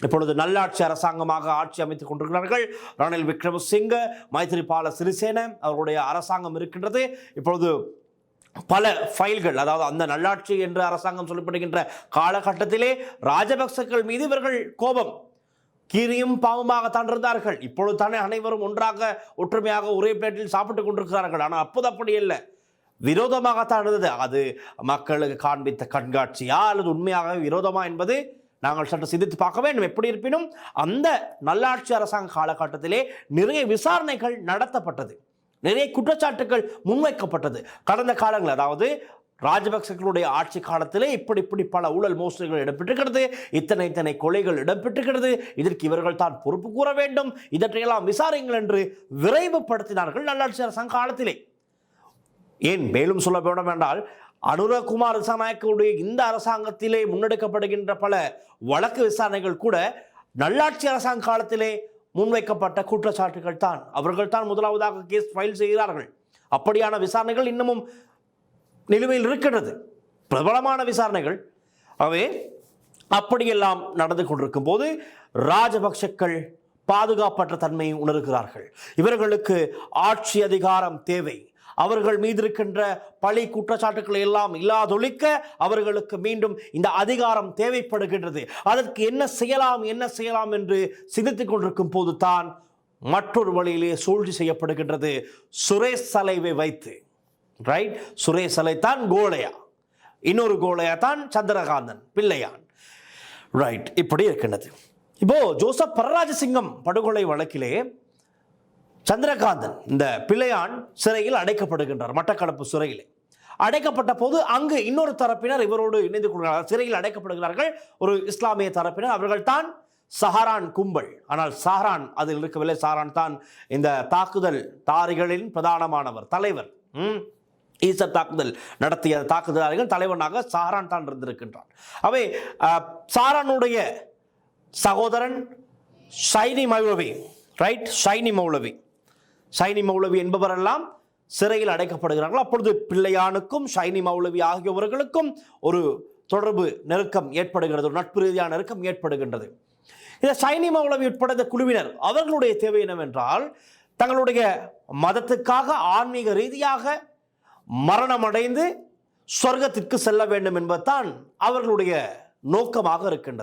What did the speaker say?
இப்பொழுது நல்லாட்சி அரசாங்கமாக ஆட்சி அமைத்துக் கொண்டிருக்கிறார்கள். ரணில் விக்ரமசிங்க, மைத்ரிபால சிறிசேன அவர்களுடைய அரசாங்கம் இருக்கின்றது. இப்பொழுது பல ஃபைல்கள், அதாவது அந்த நல்லாட்சி என்று அரசாங்கம் சொல்லப்படுகின்ற காலகட்டத்திலே ராஜபக்சர்கள் மீது இவர்கள் கோபம், கீரியும் பாவமாகத்தான் இருந்தார்கள். இப்பொழுது தானே அனைவரும் ஒன்றாக ஒற்றுமையாக ஒரே பிளேட்டில் சாப்பிட்டுக் கொண்டிருக்கிறார்கள். ஆனால் அப்போது அப்படி இல்லை, விரோதமாகத்தான் இருந்தது. அது மக்களுக்கு காண்பித்த கண்காட்சியா அல்லது உண்மையாக விரோதமா என்பது நாங்கள் சற்று சிந்தித்து பார்க்க வேண்டும். எப்படி இருப்பினும் அந்த நல்லாட்சி அரசாங்க காலகட்டத்திலே நிறைய விசாரணைகள் நடத்தப்பட்டது, நிறைய குற்றச்சாட்டுகள் முன்வைக்கப்பட்டது. கடந்த காலங்கள், அதாவது ராஜபக்சர்களுடைய ஆட்சி காலத்திலே இப்படி பல ஊழல் மோசடிகள் இடம்பெற்றிருக்கிறது, இத்தனை கொலைகள் இடம்பெற்றிருக்கிறது, இதற்கு இவர்கள் தான் பொறுப்பு கூற வேண்டும், இதற்றையெல்லாம் விசாரிங்கள் என்று விரைவுபடுத்தினார்கள் நல்லாட்சி அரசாங்க காலத்திலே. ஏன் மேலும் சொல்ல வேண்டும் என்றால், அனுரகுமார் திசாநாயக்கவுடைய இந்த அரசாங்கத்திலே முன்னெடுக்கப்படுகின்ற பல வழக்கு விசாரணைகள் கூட நல்லாட்சி அரசாங்க காலத்திலே முன்வைக்கப்பட்ட குற்றச்சாட்டுகள் தான். அவர்கள் தான் முதலாவதாக கேஸ் ஃபைல் செய்கிறார்கள். அப்படியான விசாரணைகள் இன்னமும் நிலுவையில் இருக்கிறது, பிரபலமான விசாரணைகள். ஆகவே அப்படியெல்லாம் நடந்து கொண்டிருக்கும் போது ராஜபக்சக்கள் பாதுகாப்பற்ற தன்மையை உணர்கிறார்கள். இவர்களுக்கு ஆட்சி அதிகாரம் தேவை. அவர்கள் மீது இருக்கின்ற பழி குற்றச்சாட்டுக்களை எல்லாம் இல்லாதொழிக்க அவர்களுக்கு மீண்டும் இந்த அதிகாரம் தேவைப்படுகின்றது. அதற்கு என்ன செய்யலாம் என்று சிந்தித்துக் கொண்டிருக்கும் போது தான் மற்றொரு வழியிலே சூழ்ச்சி செய்யப்படுகின்றது. சுரேஷ் சலைவை வைத்து, ரைட், சுரேஷ் சலை தான் கோலையா, இன்னொரு கோலையா தான் சந்திரகாந்தன் பிள்ளையான், ரைட், இப்படி இருக்கின்றது. இப்போ ஜோசப் பரராஜசிங்கம் படுகொலை வழக்கிலே சந்திரகாந்தன், இந்த பிள்ளையான் சிறையில் அடைக்கப்படுகின்றார். மட்டக்களப்பு சிறையில் அடைக்கப்பட்ட போது அங்கு இன்னொரு தரப்பினர் இவரோடு இணைந்து கொள்கிறார்கள், சிறையில் அடைக்கப்படுகிறார்கள். ஒரு இஸ்லாமிய தரப்பினர், அவர்கள் தான் சஹரான் கும்பல். ஆனால் சஹரான் அதில் இருக்கவில்லை. சஹரான் தான் இந்த தாக்குதல் தாரிகளின் பிரதானமானவர், தலைவர். ஈசர் தாக்குதல் நடத்திய தாக்குதலாளிகள் தலைவனாக சஹரான் தான் இருந்திருக்கின்றார். அவை சஹரானுடைய சகோதரன் ஷைனி மௌலவி, ரைட், ஷைனி மௌலவி என்பவரெல்லாம் சிறையில் அடைக்கப்படுகிறார்கள். அப்பொழுது பிள்ளையானுக்கும் ஷைனி மௌலவி ஆகியவர்களுக்கும் ஒரு தொடர்பு, நெருக்கம் ஏற்படுகிறது, ஒரு நட்பு ரீதியான நெருக்கம் ஏற்படுகின்றது. இந்த ஷைனி மௌலவி உட்பட இந்த குழுவினர், அவர்களுடைய தேவை என்னவென்றால், தங்களுடைய மதத்துக்காக ஆன்மீக ரீதியாக மரணமடைந்து சொர்க்கத்திற்கு செல்ல வேண்டும் என்பதுதான் அவர்களுடைய நோக்கமாக இருக்கின்றது.